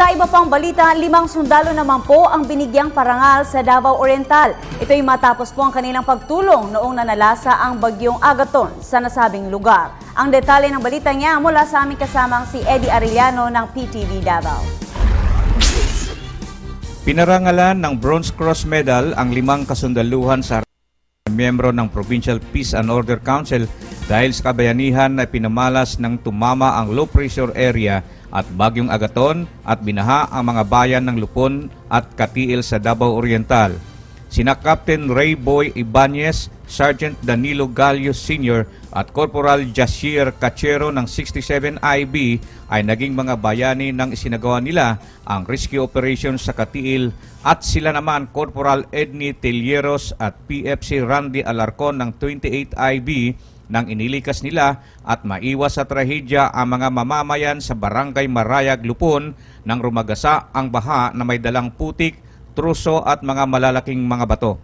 Sa iba pang balita, 5 sundalo naman po ang binigyang parangal sa Davao Oriental. Ito'y matapos po ang kanilang pagtulong noong nanalasa ang bagyong Agaton sa nasabing lugar. Ang detalye ng balita niya mula sa aming kasamang si Eddie Arellano ng PTV Davao. Pinarangalan ng Bronze Cross Medal ang 5 kasundaluhan sa miyembro ng Provincial Peace and Order Council dahil sa kabayanihan na pinamalas ng tumama ang low pressure area at bagyong Agaton at binaha ang mga bayan ng Lupon at Katiil sa Davao Oriental. Sina Captain Ray Boy Ibanez, Sergeant Danilo Gallo Sr. at Corporal Jasier Cachero ng 67 IB ay naging mga bayani ng isinagawa nila ang rescue operation sa Katiil at sila naman Corporal Edney Telleros at PFC Randy Alarcon ng 28 IB nang inilikas nila at maiwas sa trahedya ang mga mamamayan sa Barangay Marayag, Lupon nang rumagasa ang baha na may dalang putik, truso at mga malalaking mga bato.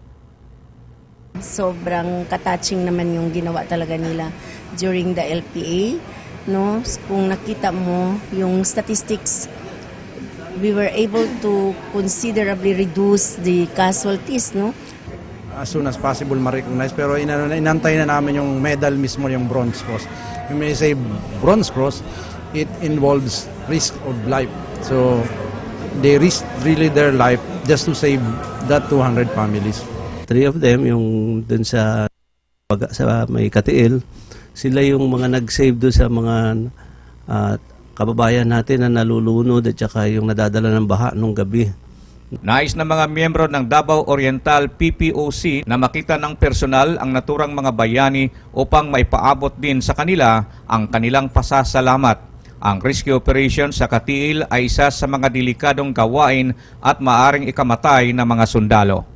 Sobrang katouching naman yung ginawa talaga nila during the LPA. No? Kung nakita mo yung statistics, we were able to considerably reduce the casualties, no? As soon as possible ma-recognize, pero inantay na namin yung medal mismo, yung Bronze Cross. When we say Bronze Cross, it involves risk of life. So they risk really their life just to save that 200 families. 3 of them, yung dun sa may Katiil, sila yung mga nag-save doon sa mga kababayan natin na nalulunod at saka yung nadadala ng baha nung gabi. Nais ng mga miyembro ng Davao Oriental PPOC na makita ng personal ang naturang mga bayani upang maipaabot din sa kanila ang kanilang pasasalamat. Ang rescue operation sa Katiil ay isa sa mga delikadong gawain at maaring ikamatay ng mga sundalo.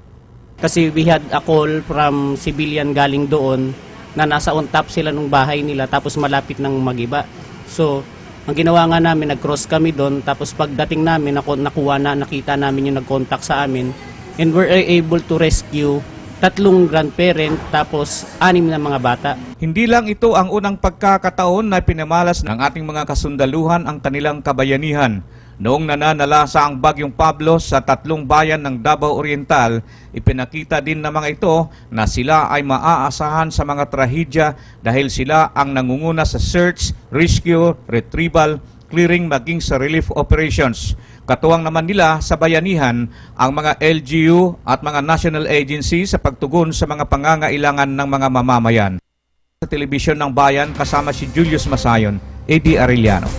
Kasi we had a call from civilian galing doon na nasa on top sila ng bahay nila tapos malapit ng magiba. So, ang ginawa nga namin, nag-cross kami doon, tapos pagdating namin, nakita namin yung nag-contact sa amin, and we're able to rescue 3 grandparent, tapos 6 na mga bata. Hindi lang ito ang unang pagkakataon na pinamalas ng ating mga kasundaluhan ang kanilang kabayanihan. Noong nananalasa ang bagyong Pablo sa 3 bayan ng Davao Oriental, ipinakita din ng mga ito na sila ay maaasahan sa mga trahedya dahil sila ang nangunguna sa search, rescue, retrieval, clearing maging sa relief operations. Katuwang naman nila sa bayanihan ang mga LGU at mga national agency sa pagtugon sa mga pangangailangan ng mga mamamayan. Sa telebisyon ng bayan kasama si Julius Masayon, Eddie Arellano.